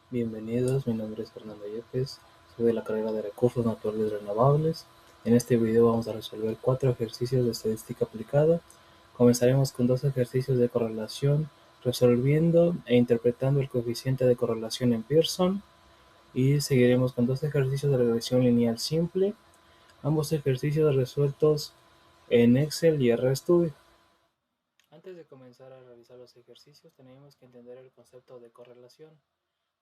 Bienvenidos, mi nombre es Fernando Yepes, soy de la carrera de Recursos Naturales Renovables. En este video vamos a resolver 4 ejercicios de estadística aplicada. Comenzaremos con 2 ejercicios de correlación, resolviendo e interpretando el coeficiente de correlación en Pearson, y seguiremos con 2 ejercicios de regresión lineal simple, ambos ejercicios resueltos en Excel y RStudio. Antes de comenzar a realizar los ejercicios, tenemos que entender el concepto de correlación.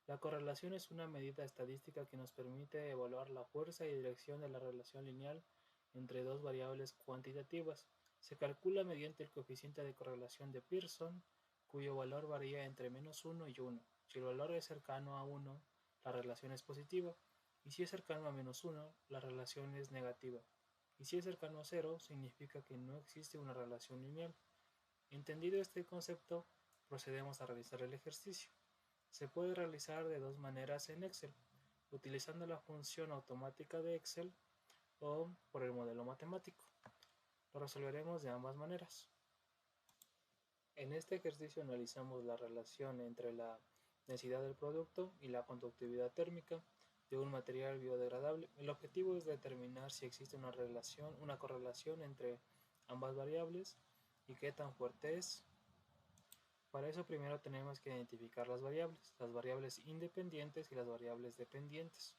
La correlación es una medida estadística que nos permite evaluar la fuerza y dirección de la relación lineal entre dos variables cuantitativas. Se calcula mediante el coeficiente de correlación de Pearson, cuyo valor varía entre -1 y 1. Si el valor es cercano a 1, la relación es positiva, y si es cercano a -1, la relación es negativa. Y si es cercano a 0, significa que no existe una relación lineal. Entendido este concepto, procedemos a realizar el ejercicio. Se puede realizar de dos maneras en Excel, utilizando la función automática de Excel o por el modelo matemático. Lo resolveremos de ambas maneras. En este ejercicio analizamos la relación entre la densidad del producto y la conductividad térmica de un material biodegradable. El objetivo es determinar si existe una correlación entre ambas variables y qué tan fuerte es. Para eso primero tenemos que identificar las variables independientes y las variables dependientes.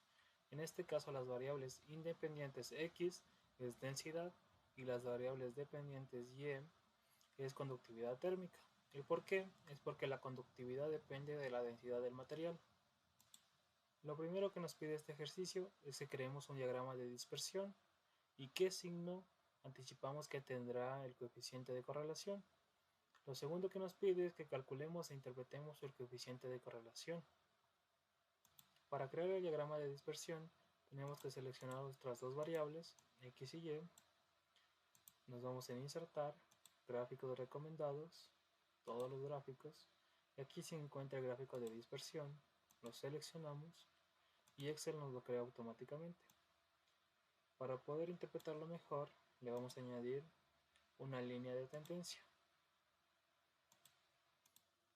En este caso las variables independientes X es densidad y las variables dependientes Y es conductividad térmica. ¿El por qué? Es porque la conductividad depende de la densidad del material. Lo primero que nos pide este ejercicio es que creemos un diagrama de dispersión y qué signo anticipamos que tendrá el coeficiente de correlación. Lo segundo que nos pide es que calculemos e interpretemos el coeficiente de correlación. Para crear el diagrama de dispersión, tenemos que seleccionar nuestras dos variables, X y Y. Nos vamos en Insertar, Gráficos de recomendados, todos los gráficos. Y aquí se encuentra el gráfico de dispersión. Lo seleccionamos y Excel nos lo crea automáticamente. Para poder interpretarlo mejor, le vamos a añadir una línea de tendencia.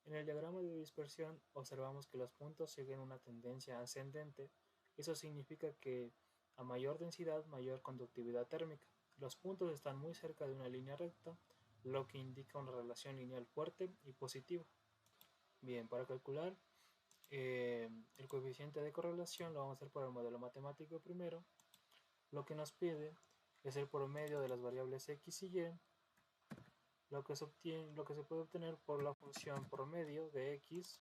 En el diagrama de dispersión observamos que los puntos siguen una tendencia ascendente. Eso significa que a mayor densidad, mayor conductividad térmica. Los puntos están muy cerca de una línea recta, lo que indica una relación lineal fuerte y positiva. Bien, para calcular el coeficiente de correlación lo vamos a hacer por el modelo matemático primero. Lo que nos pide es el promedio de las variables X y Y, lo que se puede obtener por la función promedio de X.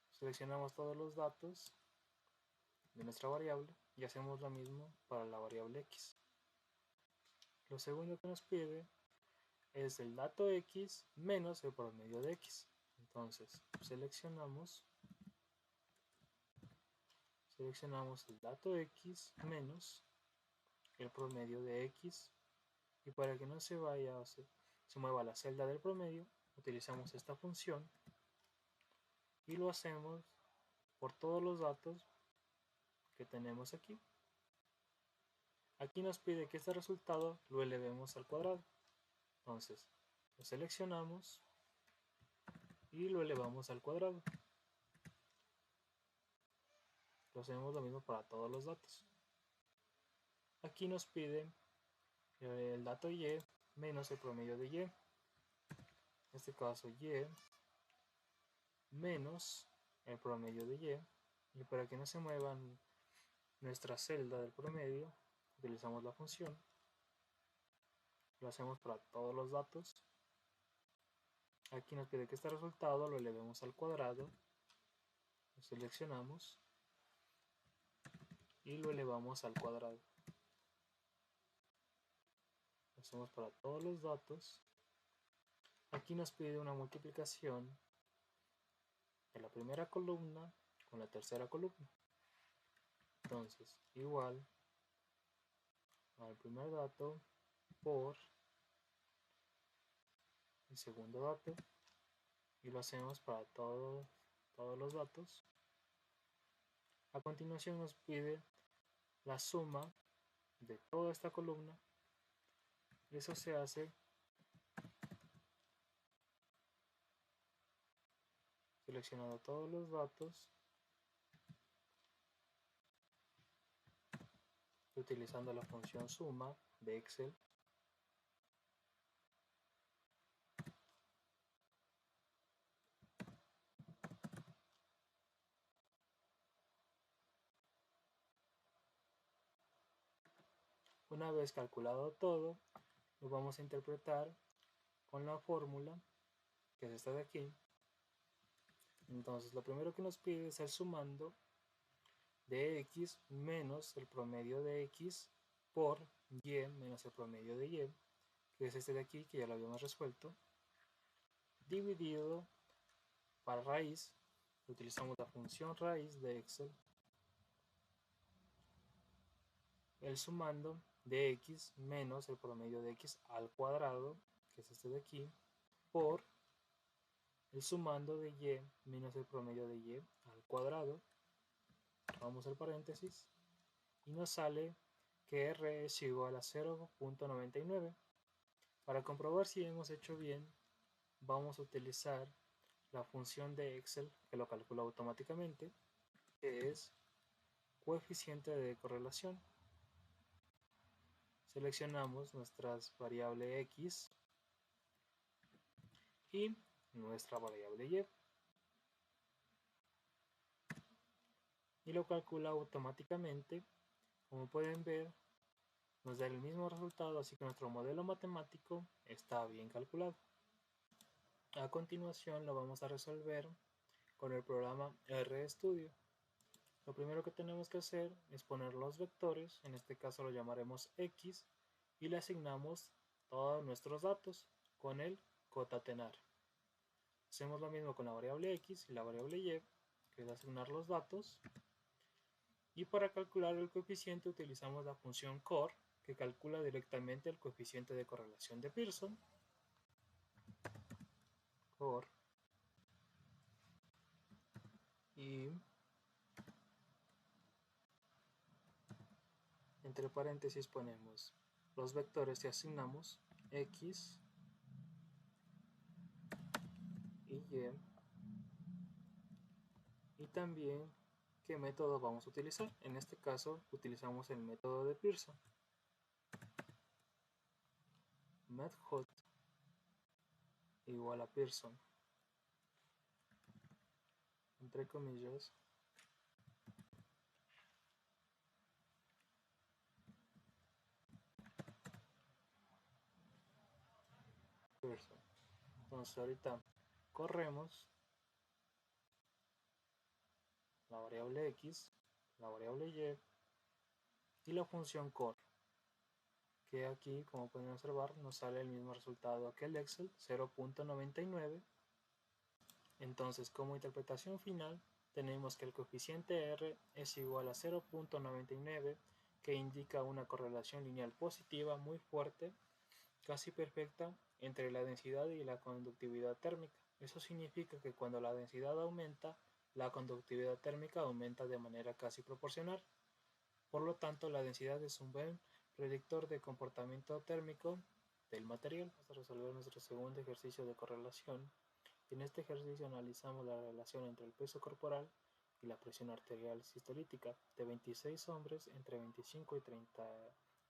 Seleccionamos todos los datos de nuestra variable y hacemos lo mismo para la variable X. Lo segundo que nos pide es el dato X menos el promedio de X. Entonces seleccionamos el dato X menos el promedio de X, y para que no se vaya se mueva la celda del promedio, utilizamos esta función y lo hacemos por todos los datos que tenemos aquí. Aquí nos pide que este resultado lo elevemos al cuadrado. Entonces lo seleccionamos y lo elevamos al cuadrado. Lo hacemos lo mismo para todos los datos. Aquí nos pide el dato Y menos el promedio de Y. En este caso Y menos el promedio de Y. Y para que no se muevan nuestra celda del promedio, utilizamos la función. Lo hacemos para todos los datos. Aquí nos pide que este resultado lo elevemos al cuadrado. Lo seleccionamos y lo elevamos al cuadrado. Lo hacemos para todos los datos. Aquí nos pide una multiplicación de la primera columna con la tercera columna. Entonces, igual al primer dato por el segundo dato, y lo hacemos para todos los datos. A continuación nos pide la suma de toda esta columna. Eso se hace Seleccionando todos los datos, utilizando la función suma de Excel. Una vez calculado todo, lo vamos a interpretar con la fórmula que es esta de aquí. Entonces lo primero que nos pide es el sumando de x menos el promedio de x por y menos el promedio de y, que es este de aquí, que ya lo habíamos resuelto, dividido para raíz. Utilizamos la función raíz de Excel, el sumando de x menos el promedio de x al cuadrado, que es este de aquí, por el sumando de y menos el promedio de y al cuadrado. Vamos al paréntesis y nos sale que r es igual a 0.99. Para comprobar si hemos hecho bien, vamos a utilizar la función de Excel que lo calcula automáticamente, que es coeficiente de correlación. Seleccionamos nuestras variable x y nuestra variable y lo calcula automáticamente. Como pueden ver, nos da el mismo resultado, así que nuestro modelo matemático está bien calculado. A continuación lo vamos a resolver con el programa RStudio. Lo primero que tenemos que hacer es poner los vectores, en este caso lo llamaremos x, y le asignamos todos nuestros datos con el concatenar. Hacemos lo mismo con la variable x y la variable y, que es asignar los datos. Y para calcular el coeficiente utilizamos la función cor, que calcula directamente el coeficiente de correlación de Pearson. Cor. Y entre paréntesis ponemos los vectores que asignamos, x y y también qué método vamos a utilizar. En este caso utilizamos el método de Pearson. Method igual a Pearson, entre comillas, Pearson. Entonces ahorita corremos la variable x, la variable y la función core, que aquí, como pueden observar, nos sale el mismo resultado que el Excel, 0.99. Entonces, como interpretación final, tenemos que el coeficiente R es igual a 0.99, que indica una correlación lineal positiva muy fuerte, casi perfecta, entre la densidad y la conductividad térmica. Eso significa que cuando la densidad aumenta, la conductividad térmica aumenta de manera casi proporcional. Por lo tanto, la densidad es un buen predictor de comportamiento térmico del material. Vamos a resolver nuestro segundo ejercicio de correlación. En este ejercicio analizamos la relación entre el peso corporal y la presión arterial sistolítica de 26 hombres entre 25 y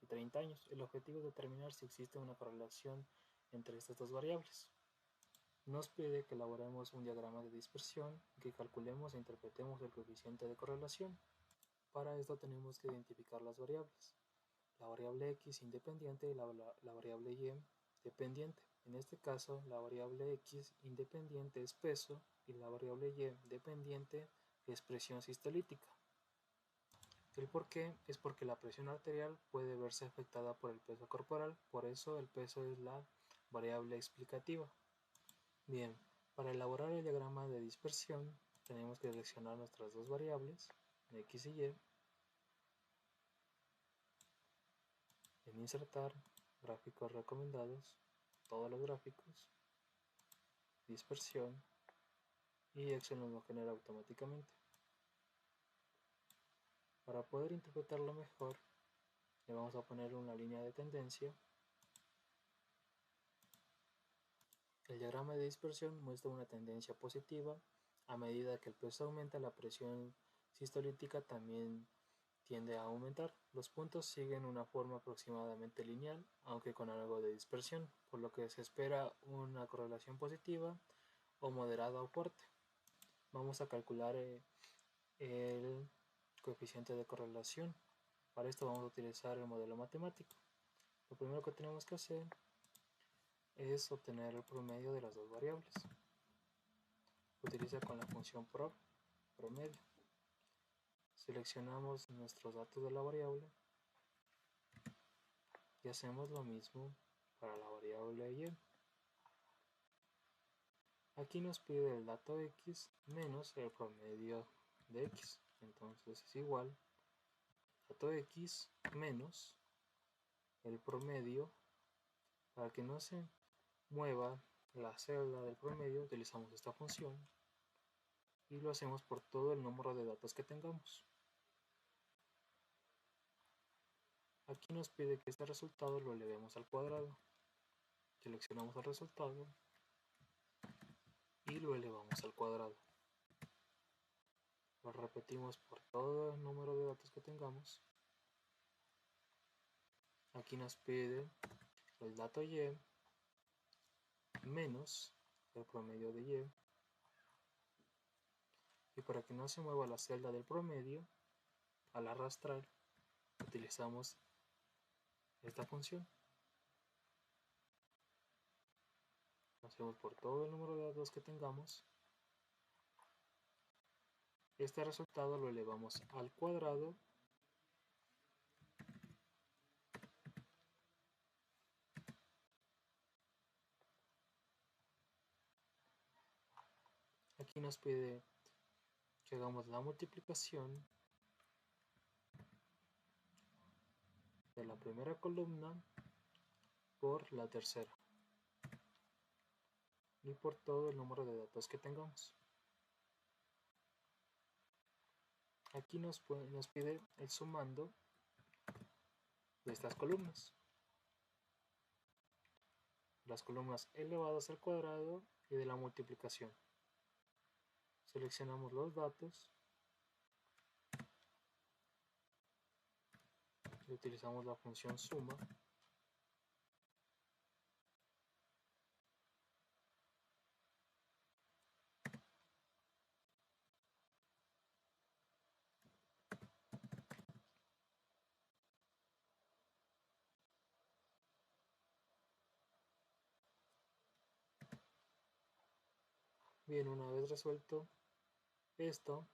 30 años. El objetivo es determinar si existe una correlación entre estas dos variables. Nos pide que elaboremos un diagrama de dispersión y que calculemos e interpretemos el coeficiente de correlación. Para esto tenemos que identificar las variables. La variable x independiente y la variable y dependiente. En este caso, la variable x independiente es peso y la variable y dependiente es presión sistolítica. El por qué es porque la presión arterial puede verse afectada por el peso corporal, por eso el peso es la variable explicativa. Bien, para elaborar el diagrama de dispersión tenemos que seleccionar nuestras dos variables, x y y, en insertar, gráficos recomendados, todos los gráficos, dispersión, y Excel nos lo genera automáticamente. Para poder interpretarlo mejor, le vamos a poner una línea de tendencia. El diagrama de dispersión muestra una tendencia positiva A medida que el peso aumenta, la presión sistolítica también tiende a aumentar. Los puntos siguen una forma aproximadamente lineal, aunque con algo de dispersión, por lo que se espera una correlación positiva o moderada o fuerte. Vamos a calcular el coeficiente de correlación. Para esto vamos a utilizar el modelo matemático. Lo primero que tenemos que hacer es obtener el promedio de las dos variables. Utiliza con la función promedio. Seleccionamos nuestros datos de la variable y hacemos lo mismo para la variable y. Aquí nos pide el dato x menos el promedio de x. Entonces es igual dato x menos el promedio. Para que no se mueva la celda del promedio, utilizamos esta función y lo hacemos por todo el número de datos que tengamos. Aquí nos pide que este resultado lo elevemos al cuadrado. Seleccionamos el resultado y lo elevamos al cuadrado. Lo repetimos por todo el número de datos que tengamos. Aquí nos pide el dato y menos el promedio de y. Y para que no se mueva la celda del promedio, al arrastrar, utilizamos esta función. Lo hacemos por todo el número de datos que tengamos. Este resultado lo elevamos al cuadrado aquí nos pide que hagamos la multiplicación de la primera columna por la tercera y por todo el número de datos que tengamos. Aquí nos pide el sumando de estas columnas. Las columnas elevadas al cuadrado y de la multiplicación. Seleccionamos los datos y utilizamos la función suma. Bien, una vez resuelto esto,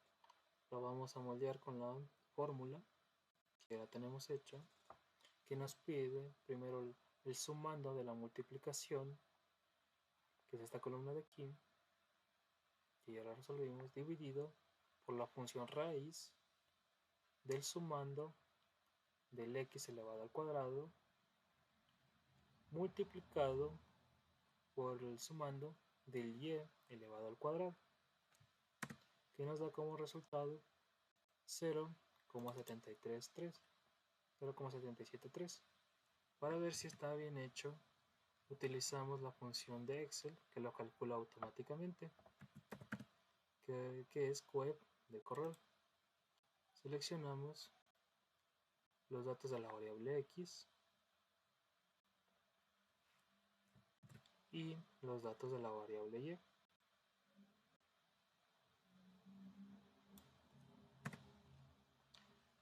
lo vamos a moldear con la fórmula que ya tenemos hecha, que nos pide primero el sumando de la multiplicación, que es esta columna de aquí, que ya la resolvimos, dividido por la función raíz del sumando del x elevado al cuadrado, multiplicado por el sumando del y elevado al cuadrado, que nos da como resultado 0,773. Para ver si está bien hecho, utilizamos la función de Excel que lo calcula automáticamente, que es coep de correo. Seleccionamos los datos de la variable x y los datos de la variable y.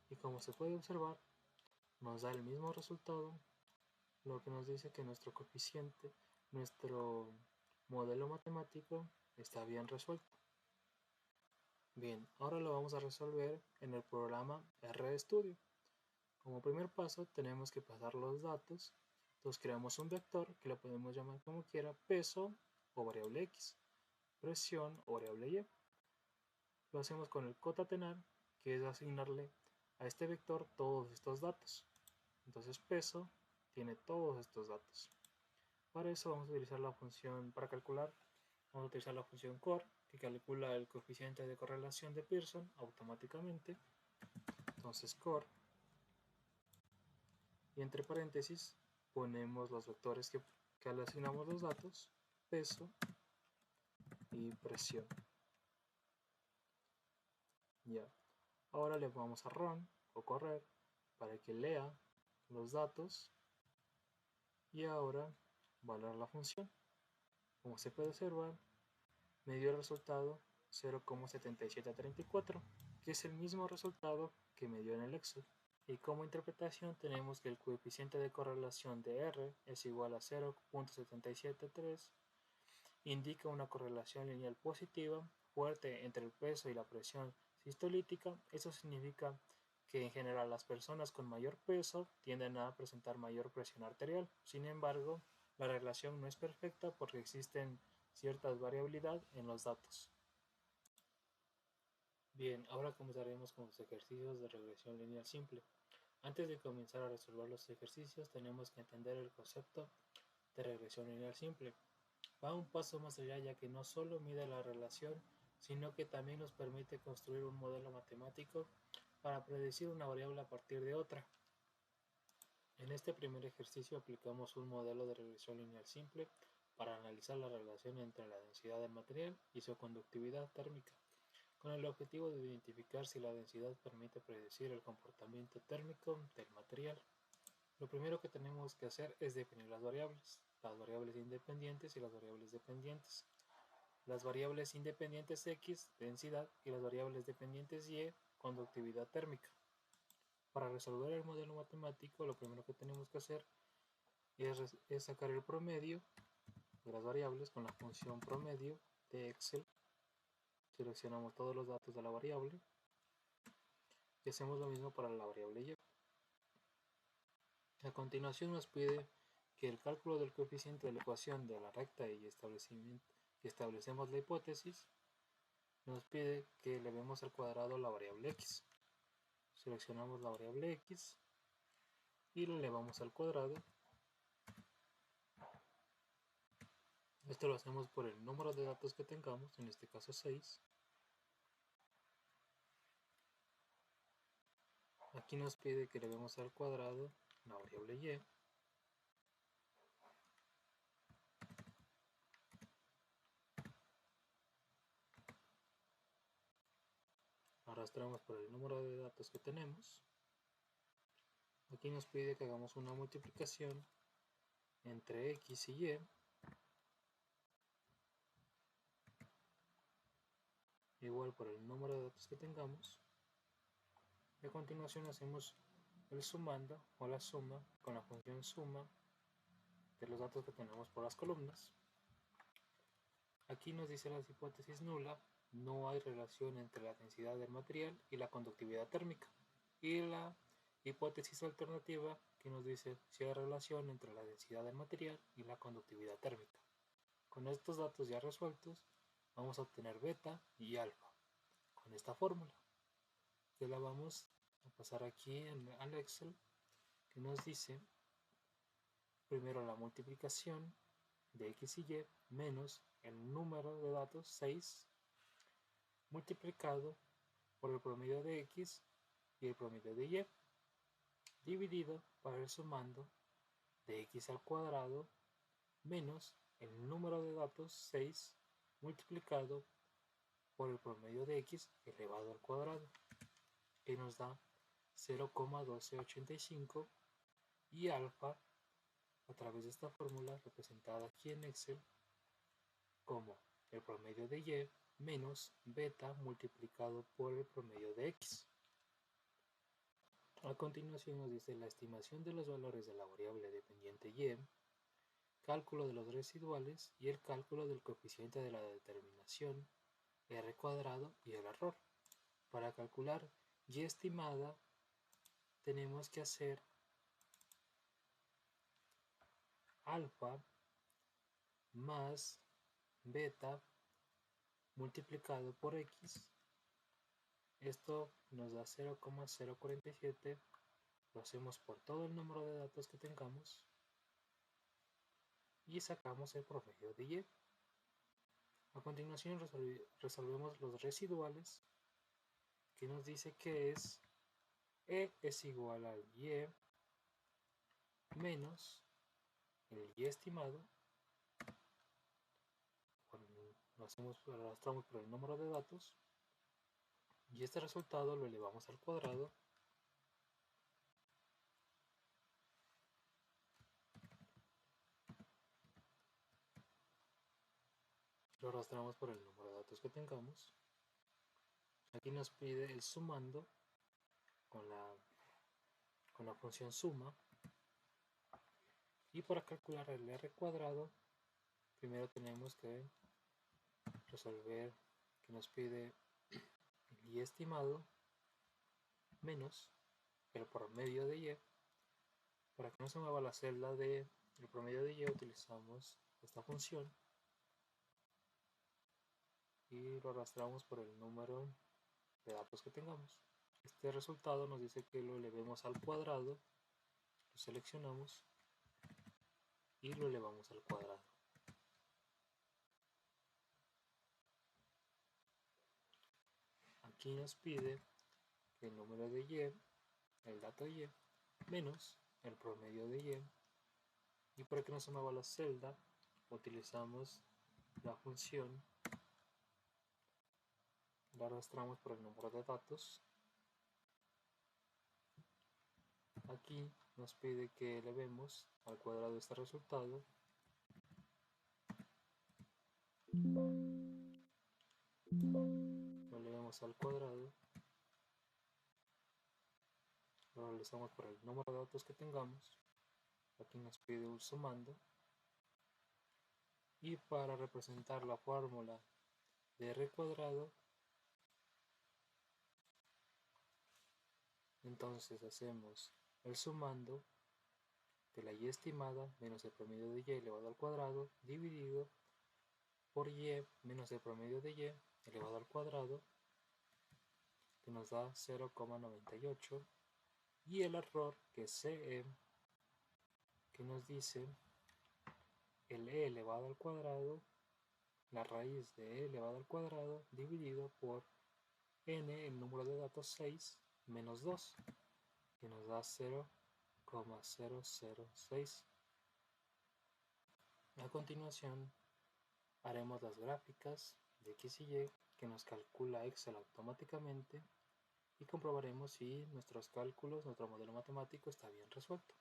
Y como se puede observar, nos da el mismo resultado, lo que nos dice que nuestro coeficiente, nuestro modelo matemático está bien resuelto. Bien, ahora lo vamos a resolver en el programa RStudio. Como primer paso tenemos que pasar los datos. Entonces creamos un vector que lo podemos llamar como quiera, peso o variable x, presión o variable y. Lo hacemos con el concatenar, que es asignarle a este vector todos estos datos. Entonces peso tiene todos estos datos. Para eso vamos a utilizar la función, para calcular, vamos a utilizar la función core, que calcula el coeficiente de correlación de Pearson automáticamente. Entonces core, y entre paréntesis ponemos los vectores que le asignamos los datos, peso y presión. Ya. Ahora le vamos a run o correr para que lea los datos y ahora valorar la función. Como se puede observar, me dio el resultado 0,7734, que es el mismo resultado que me dio en el Excel. Y como interpretación tenemos que el coeficiente de correlación de R es igual a 0,773, indica una correlación lineal positiva fuerte entre el peso y la presión sistolítica. Eso significa que en general las personas con mayor peso tienden a presentar mayor presión arterial. Sin embargo, la relación no es perfecta porque existen ciertas variabilidad en los datos. Bien, ahora comenzaremos con los ejercicios de regresión lineal simple. Antes de comenzar a resolver los ejercicios, tenemos que entender el concepto de regresión lineal simple. Va un paso más allá, ya que no solo mide la relación, sino que también nos permite construir un modelo matemático para predecir una variable a partir de otra. En este primer ejercicio aplicamos un modelo de regresión lineal simple para analizar la relación entre la densidad del material y su conductividad térmica, con el objetivo de identificar si la densidad permite predecir el comportamiento térmico del material. Lo primero que tenemos que hacer es definir las variables independientes y las variables dependientes. Las variables independientes X, densidad, y las variables dependientes Y, conductividad térmica. Para resolver el modelo matemático, lo primero que tenemos que hacer es sacar el promedio de las variables con la función promedio de Excel. Seleccionamos todos los datos de la variable y hacemos lo mismo para la variable Y. A continuación nos pide que el cálculo del coeficiente de la ecuación de la recta y establecemos la hipótesis. Nos pide que elevemos al cuadrado la variable x. Seleccionamos la variable x y la elevamos al cuadrado. Esto lo hacemos por el número de datos que tengamos, en este caso 6. Aquí nos pide que elevemos al cuadrado la variable y. Arrastramos por el número de datos que tenemos. Aquí nos pide que hagamos una multiplicación entre x y y, igual por el número de datos que tengamos. Y a continuación hacemos el sumando o la suma con la función suma de los datos que tenemos por las columnas. Aquí nos dice la hipótesis nula, no hay relación entre la densidad del material y la conductividad térmica. Y la hipótesis alternativa que nos dice si hay relación entre la densidad del material y la conductividad térmica. Con estos datos ya resueltos, vamos a obtener beta y alfa con esta fórmula, que la vamos a pasar aquí en el Excel, que nos dice primero la multiplicación de x y y menos el número de datos 6 multiplicado por el promedio de x y el promedio de y, dividido por el sumando de x al cuadrado menos el número de datos 6 multiplicado por el promedio de x elevado al cuadrado, que nos da 0,1285, y alfa a través de esta fórmula representada aquí en Excel como el promedio de y menos beta multiplicado por el promedio de x. A continuación nos dice la estimación de los valores de la variable dependiente y, cálculo de los residuales y el cálculo del coeficiente de la determinación r cuadrado y el error. Para calcular y estimada tenemos que hacer alfa más beta multiplicado por x. Esto nos da 0,047. Lo hacemos por todo el número de datos que tengamos y sacamos el promedio de y. A continuación resolvemos los residuales, que nos dice que es e es igual al y menos el y estimado. Lo arrastramos por el número de datos, y este resultado lo elevamos al cuadrado lo arrastramos por el número de datos que tengamos. Aquí nos pide el sumando con la función suma, y para calcular el r cuadrado primero tenemos que resolver que nos pide el y estimado menos el promedio de y. Para que no se mueva la celda del promedio de y utilizamos esta función y lo arrastramos por el número de datos que tengamos. Este resultado nos dice que lo elevemos al cuadrado, lo seleccionamos y lo elevamos al cuadrado. Aquí nos pide que el número de y, el dato y, menos el promedio de y para que no se mueva la celda utilizamos la función, la arrastramos por el número de datos. Aquí nos pide que elevemos al cuadrado este resultado. Lo elevamos al cuadrado. Lo realizamos por el número de datos que tengamos. Aquí nos pide un sumando. Y para representar la fórmula de r cuadrado, entonces hacemos el sumando de la y estimada menos el promedio de y elevado al cuadrado dividido por y menos el promedio de y elevado al cuadrado, que nos da 0,98, y el error que es CE, que nos dice el e elevado al cuadrado, la raíz de e elevado al cuadrado dividido por n, el número de datos 6, menos 2, que nos da 0,006. A continuación haremos las gráficas de x y y que nos calcula Excel automáticamente y comprobaremos si nuestros cálculos, nuestro modelo matemático está bien resuelto.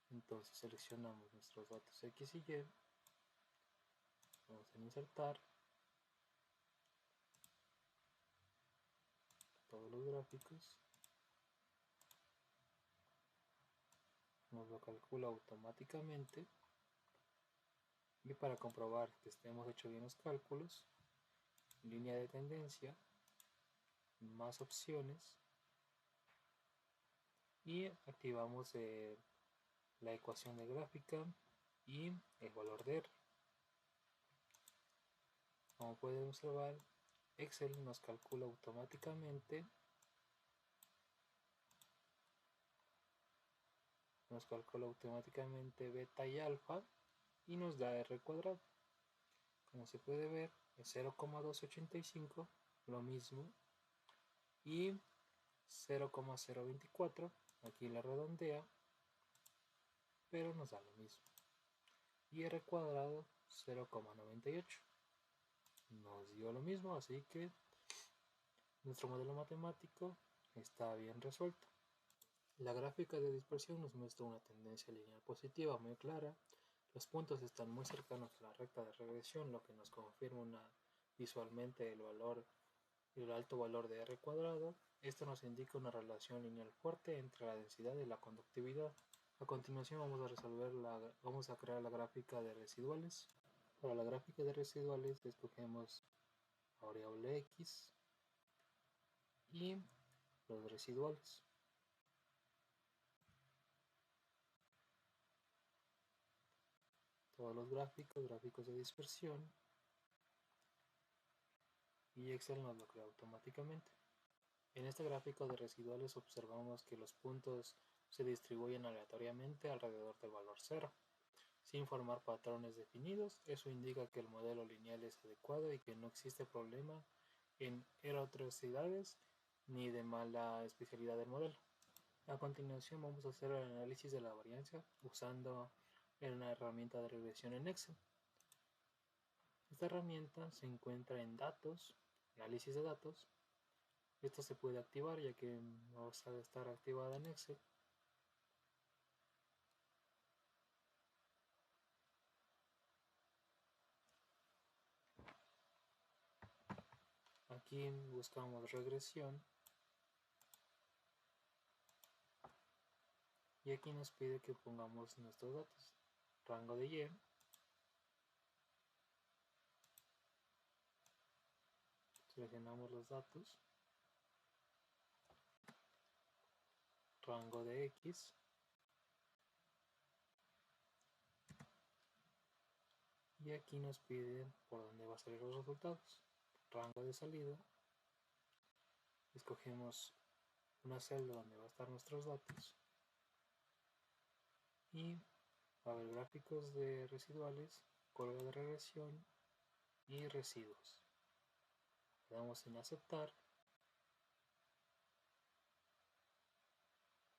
Entonces seleccionamos nuestros datos x y y, vamos a insertar todos los gráficos, nos lo calcula automáticamente, y para comprobar que hemos hecho bien los cálculos, línea de tendencia, más opciones, y activamos la ecuación de gráfica y el valor de R. Como pueden observar, Excel nos calcula automáticamente beta y alfa y nos da R cuadrado. Como se puede ver, es 0,285, lo mismo, y 0,024, aquí la redondea, pero nos da lo mismo. Y R cuadrado 0,98, nos dio lo mismo, así que nuestro modelo matemático está bien resuelto. La gráfica de dispersión nos muestra una tendencia lineal positiva muy clara. Los puntos están muy cercanos a la recta de regresión, lo que nos confirma visualmente el alto valor de R cuadrado. Esto nos indica una relación lineal fuerte entre la densidad y la conductividad. A continuación vamos a crear la gráfica de residuales. Para la gráfica de residuales escogemos la variable x y los residuales. Todos los gráficos de dispersión, y Excel nos lo crea automáticamente. En este gráfico de residuales observamos que los puntos se distribuyen aleatoriamente alrededor del valor 0, sin formar patrones definidos. Eso indica que el modelo lineal es adecuado y que no existe problema en heterogeneidades ni de mala especialidad del modelo. A continuación vamos a hacer el análisis de la varianza usando una herramienta de regresión en Excel. Esta herramienta se encuentra en datos, análisis de datos, Esto se puede activar ya que no va a estar activada en Excel. Aquí buscamos regresión y aquí nos pide que pongamos nuestros datos. Rango de Y, seleccionamos los datos, rango de X, y aquí nos pide por dónde va a salir los resultados. Rango de salida, escogemos una celda donde va a estar nuestros datos y va a haber gráficos de residuales, curva de regresión y residuos. Le damos en aceptar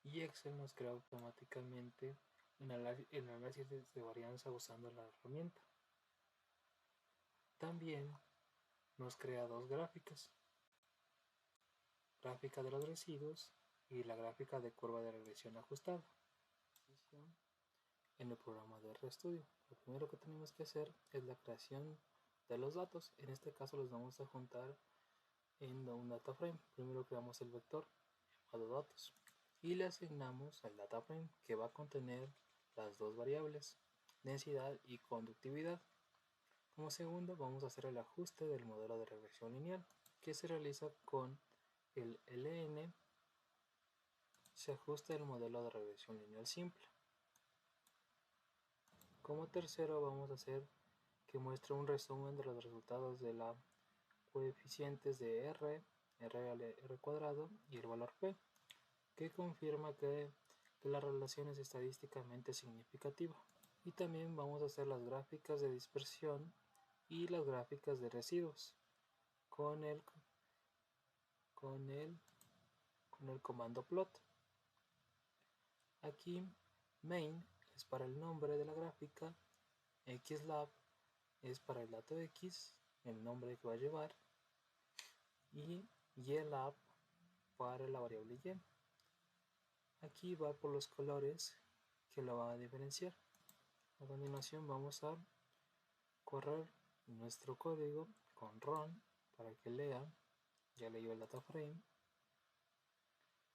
y Excel nos crea automáticamente el análisis de varianza usando la herramienta. También nos crea dos gráficas, gráfica de los residuos y la gráfica de curva de regresión ajustada. En el programa de RStudio, lo primero que tenemos que hacer es la creación de los datos. En este caso los vamos a juntar en un data frame. Primero creamos el vector llamado datos y le asignamos al data frame que va a contener las dos variables, densidad y conductividad. Como segundo vamos a hacer el ajuste del modelo de regresión lineal, que se realiza con el ln se ajusta el modelo de regresión lineal simple. Como tercero vamos a hacer que muestre un resumen de los resultados de la coeficientes de r al r cuadrado y el valor p, que confirma que la relación es estadísticamente significativa. Y también vamos a hacer las gráficas de dispersión y las gráficas de residuos con el comando plot. Aquí main es para el nombre de la gráfica, xlab es para el dato x, el nombre que va a llevar, y ylab para la variable y. Aquí va por los colores que lo va a diferenciar. A continuación vamos a correr nuestro código con run para que lea. Ya leyó el data frame,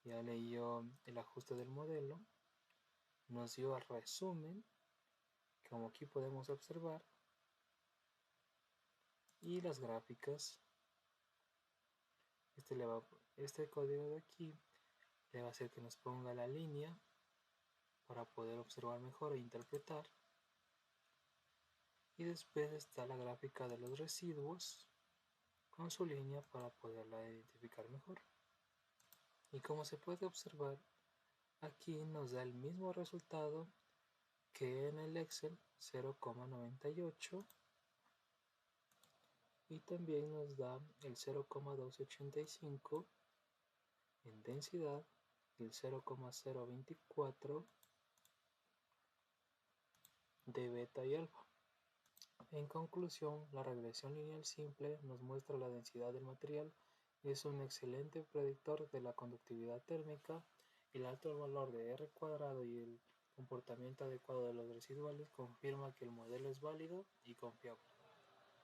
ya leyó el ajuste del modelo, nos dio el resumen, como aquí podemos observar, y las gráficas. Este código de aquí le va a hacer que nos ponga la línea para poder observar mejor e interpretar. Y después está la gráfica de los residuos con su línea para poderla identificar mejor. Y como se puede observar, aquí nos da el mismo resultado que en el Excel, 0,98, y también nos da el 0,285 en densidad y el 0,024 de beta y alfa. En conclusión, la regresión lineal simple nos muestra la densidad del material, es un excelente predictor de la conductividad térmica. El alto valor de R cuadrado y el comportamiento adecuado de los residuales confirma que el modelo es válido y confiable.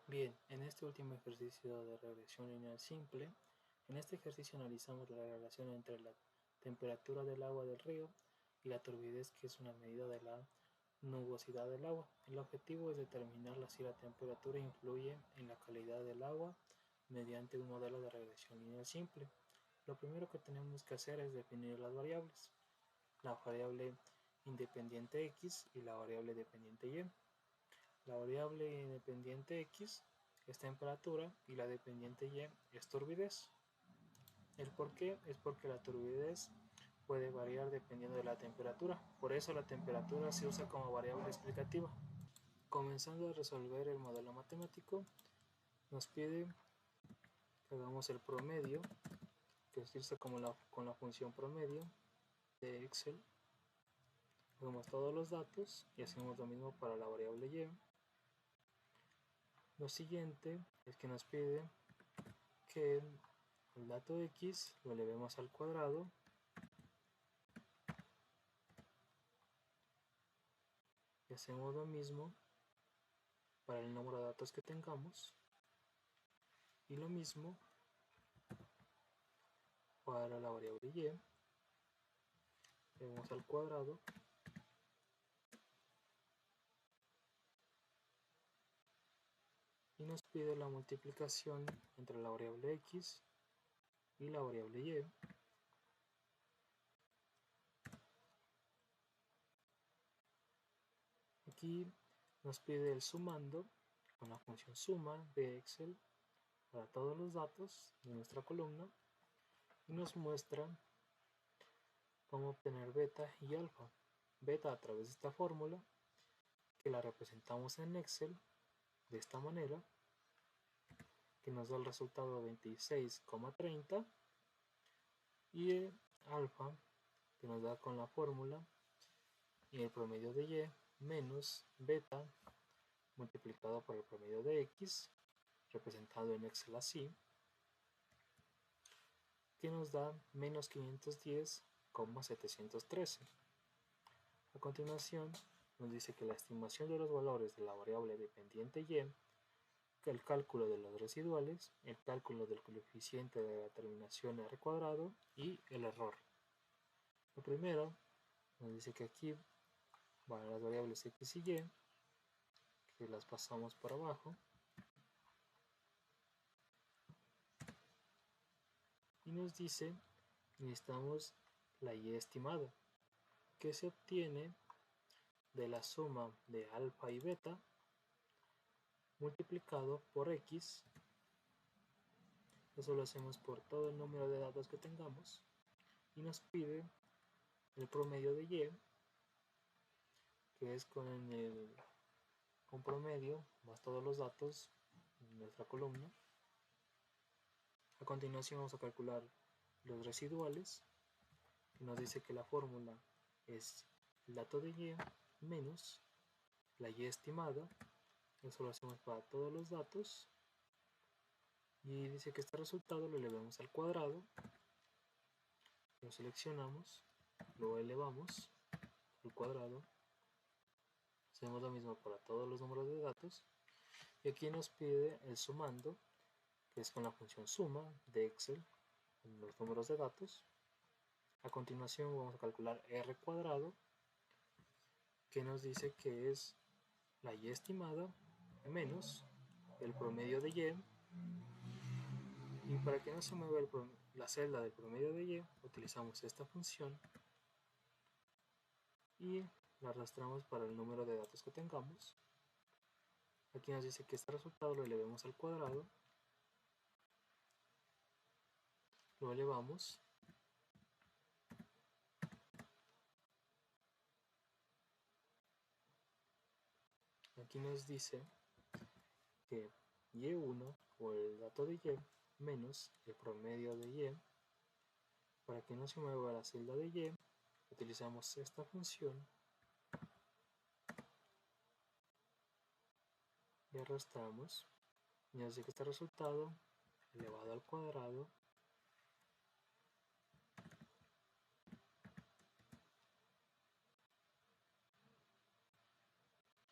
Bien, en este último ejercicio de regresión lineal simple, en este ejercicio analizamos la relación entre la temperatura del agua del río y la turbidez, que es una medida de la nubosidad del agua. El objetivo es determinar si la temperatura influye en la calidad del agua mediante un modelo de regresión lineal simple. Lo primero que tenemos que hacer es definir las variables, la variable independiente x y la variable dependiente y. La variable independiente x es temperatura y la dependiente y es turbidez. El por qué es porque la turbidez puede variar dependiendo de la temperatura, por eso la temperatura se usa como variable explicativa. Comenzando a resolver el modelo matemático, nos pide que hagamos el promedio, que es irse con la función promedio de Excel. Hacemos todos los datos y hacemos lo mismo para la variable y. Lo siguiente es que nos pide que el dato x lo elevemos al cuadrado y hacemos lo mismo para el número de datos que tengamos y lo mismo para la variable y, elevamos al cuadrado y nos pide la multiplicación entre la variable x y la variable y. Aquí nos pide el sumando con la función suma de Excel para todos los datos de nuestra columna y nos muestra cómo obtener beta y alfa. Beta a través de esta fórmula que la representamos en Excel de esta manera, que nos da el resultado 26,30, y alfa que nos da con la fórmula y el promedio de y menos beta multiplicado por el promedio de x, representado en Excel así, que nos da menos 510,713. A continuación nos dice que la estimación de los valores de la variable dependiente y, que el cálculo de los residuales, el cálculo del coeficiente de la terminación r cuadrado y el error. Lo primero nos dice que aquí van las variables x y y, que las pasamos por abajo, y nos dice que necesitamos la y estimada, que se obtiene de la suma de alfa y beta multiplicado por x. Eso lo hacemos por todo el número de datos que tengamos y nos pide el promedio de y, que es con promedio más todos los datos en nuestra columna. A continuación vamos a calcular los residuales, y nos dice que la fórmula es el dato de y menos la y estimada. Eso lo hacemos para todos los datos y dice que este resultado lo elevamos al cuadrado, lo seleccionamos, lo elevamos al cuadrado, hacemos lo mismo para todos los números de datos y aquí nos pide el sumando, que es con la función suma de Excel en los números de datos. A continuación vamos a calcular r cuadrado, que nos dice que es la y estimada menos el promedio de y para que no se mueva la celda del promedio de y, utilizamos esta función y la arrastramos para el número de datos que tengamos. Aquí nos dice que este resultado lo elevemos al cuadrado, lo elevamos, aquí nos dice que y1 o el dato de y menos el promedio de y. Para que no se mueva la celda de y, utilizamos esta función y arrastramos, y nos dice que este resultado elevado al cuadrado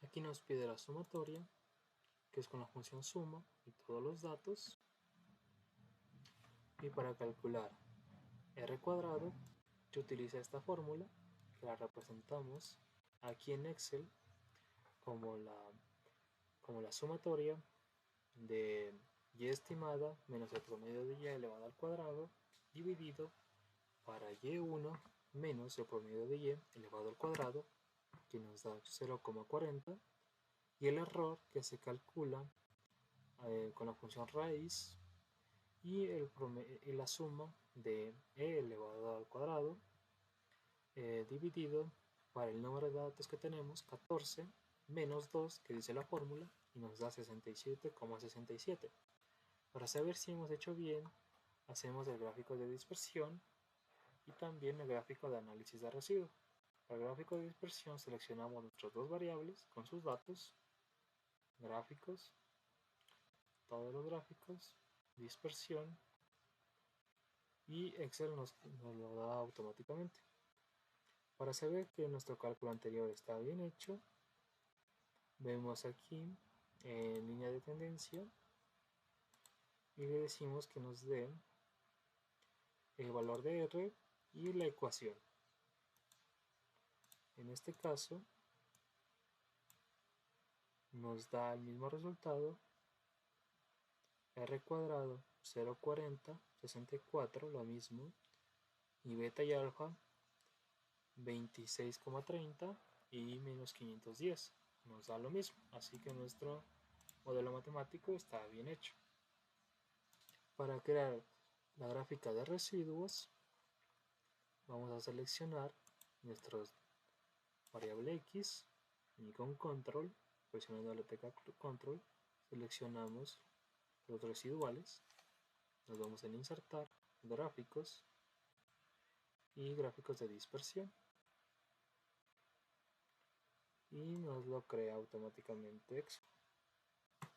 aquí nos pide la sumatoria, que es con la función suma y todos los datos, y para calcular r cuadrado se utiliza esta fórmula que la representamos aquí en Excel como la sumatoria de y estimada menos el promedio de y elevado al cuadrado dividido para y1 menos el promedio de y elevado al cuadrado, que nos da 0,40, y el error que se calcula con la función raíz y la suma de e elevado al cuadrado dividido para el número de datos que tenemos, 14, menos 2, que dice la fórmula, y nos da 67,67. Para saber si hemos hecho bien, hacemos el gráfico de dispersión y también el gráfico de análisis de residuo. Para el gráfico de dispersión seleccionamos nuestras dos variables con sus datos, gráficos, todos los gráficos, dispersión, y Excel nos lo da automáticamente. Para saber que nuestro cálculo anterior está bien hecho, vemos aquí en línea de tendencia y le decimos que nos dé el valor de R y la ecuación. En este caso nos da el mismo resultado, R cuadrado 0,40, 64, lo mismo, y beta y alfa 26,30 y menos 510, nos da lo mismo, así que nuestro modelo matemático está bien hecho. Para crear la gráfica de residuos, vamos a seleccionar nuestra variable X y con control, presionando la tecla control, seleccionamos los residuales, nos vamos a insertar gráficos y gráficos de dispersión y nos lo crea automáticamente Excel.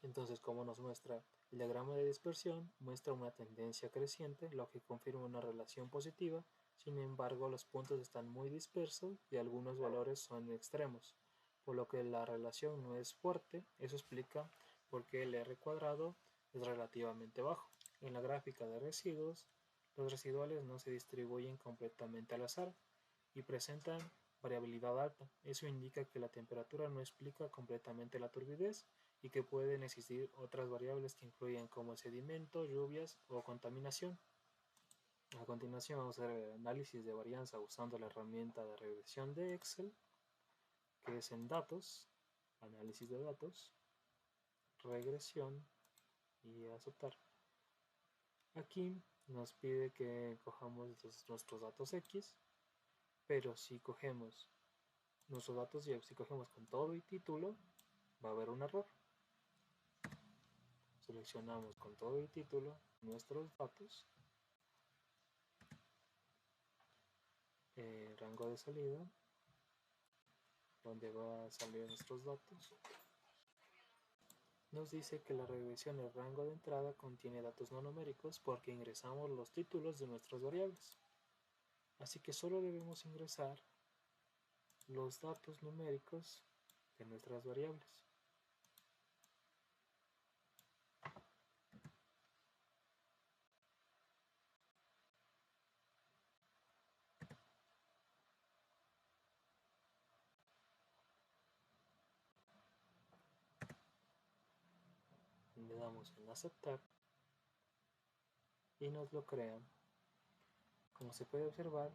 Entonces, como nos muestra el diagrama de dispersión, muestra una tendencia creciente, lo que confirma una relación positiva. Sin embargo, los puntos están muy dispersos y algunos valores son extremos, por lo que la relación no es fuerte. Eso explica por qué el R cuadrado es relativamente bajo. En la gráfica de residuos, los residuales no se distribuyen completamente al azar y presentan variabilidad alta. Eso indica que la temperatura no explica completamente la turbidez y que pueden existir otras variables que influyen como el sedimento, lluvias o contaminación. A continuación vamos a hacer el análisis de varianza usando la herramienta de regresión de Excel, que es en datos, análisis de datos, regresión y aceptar. Aquí nos pide que cojamos nuestros datos X, pero si cogemos nuestros datos Y, si cogemos con todo y título, va a haber un error. Seleccionamos con todo y título nuestros datos, rango de salida, donde va a salir nuestros datos. Nos dice que la regresión del rango de entrada contiene datos no numéricos porque ingresamos los títulos de nuestras variables. Así que solo debemos ingresar los datos numéricos de nuestras variables. Le damos en aceptar y nos lo crean. Como se puede observar,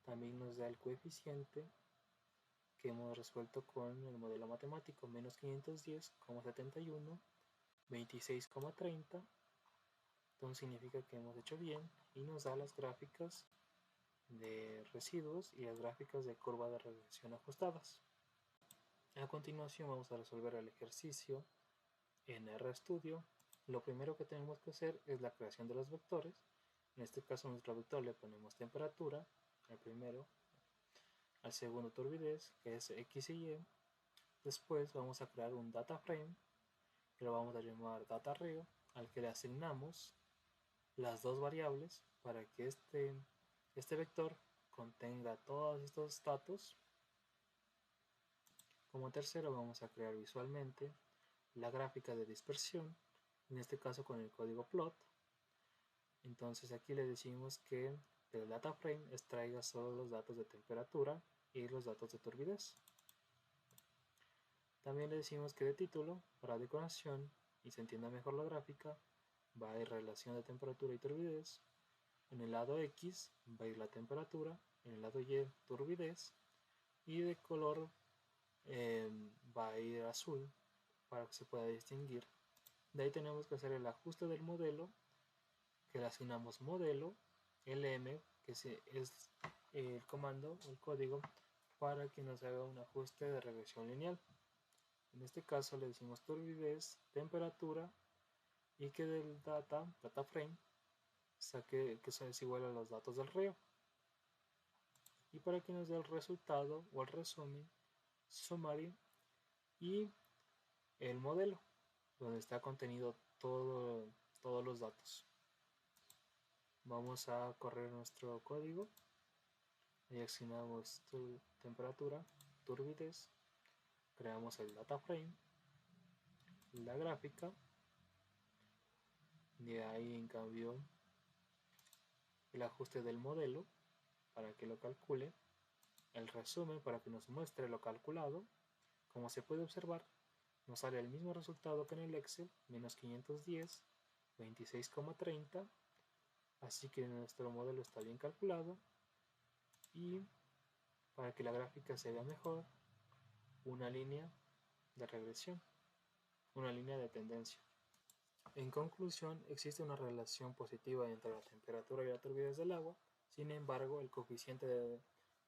también nos da el coeficiente que hemos resuelto con el modelo matemático, menos 510,71, 26,30. Entonces significa que hemos hecho bien y nos da las gráficas de residuos y las gráficas de curva de regresión ajustadas. A continuación vamos a resolver el ejercicio en RStudio. Lo primero que tenemos que hacer es la creación de los vectores. En este caso a nuestro vector le ponemos temperatura, al primero, al segundo turbidez, que es X y Y. Después vamos a crear un data frame, que lo vamos a llamar data_rio, al que le asignamos las dos variables para que este vector contenga todos estos datos. Como tercero vamos a crear visualmente la gráfica de dispersión, en este caso con el código plot. Entonces aquí le decimos que del data frame extraiga solo los datos de temperatura y los datos de turbidez. También le decimos que de título, para decoración y se entienda mejor la gráfica, va a ir relación de temperatura y turbidez. En el lado X va a ir la temperatura, en el lado Y turbidez, y de color va a ir azul para que se pueda distinguir. De ahí tenemos que hacer el ajuste del modelo, que le asignamos modelo lm, que es el comando, el código, para que nos haga un ajuste de regresión lineal. En este caso le decimos turbidez, temperatura, y que del data frame, saque que eso es igual a los datos del río. Y para que nos dé el resultado o el resumen, summary y el modelo, donde está contenido todos los datos. Vamos a correr nuestro código y asignamos temperatura, turbidez, creamos el data frame, la gráfica, de ahí en cambio el ajuste del modelo para que lo calcule, el resumen para que nos muestre lo calculado. Como se puede observar, nos sale el mismo resultado que en el Excel, menos 510, 26,30, así que nuestro modelo está bien calculado. Y para que la gráfica se vea mejor, una línea de regresión, una línea de tendencia. En conclusión, existe una relación positiva entre la temperatura y la turbidez del agua. Sin embargo, el coeficiente de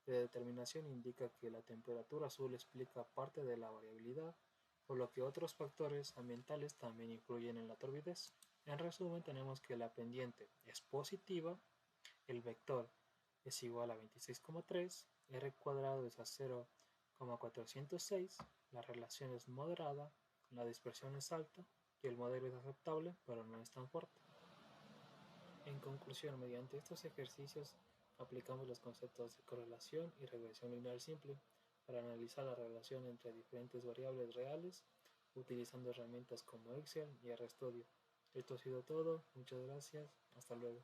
determinación indica que la temperatura solo explica parte de la variabilidad, por lo que otros factores ambientales también influyen en la turbidez. En resumen, tenemos que la pendiente es positiva, el vector es igual a 26,3, r cuadrado es a 0,406, la relación es moderada, la dispersión es alta y el modelo es aceptable, pero no es tan fuerte. En conclusión, mediante estos ejercicios aplicamos los conceptos de correlación y regresión lineal simple para analizar la relación entre diferentes variables reales utilizando herramientas como Excel y RStudio. Esto ha sido todo, muchas gracias, hasta luego.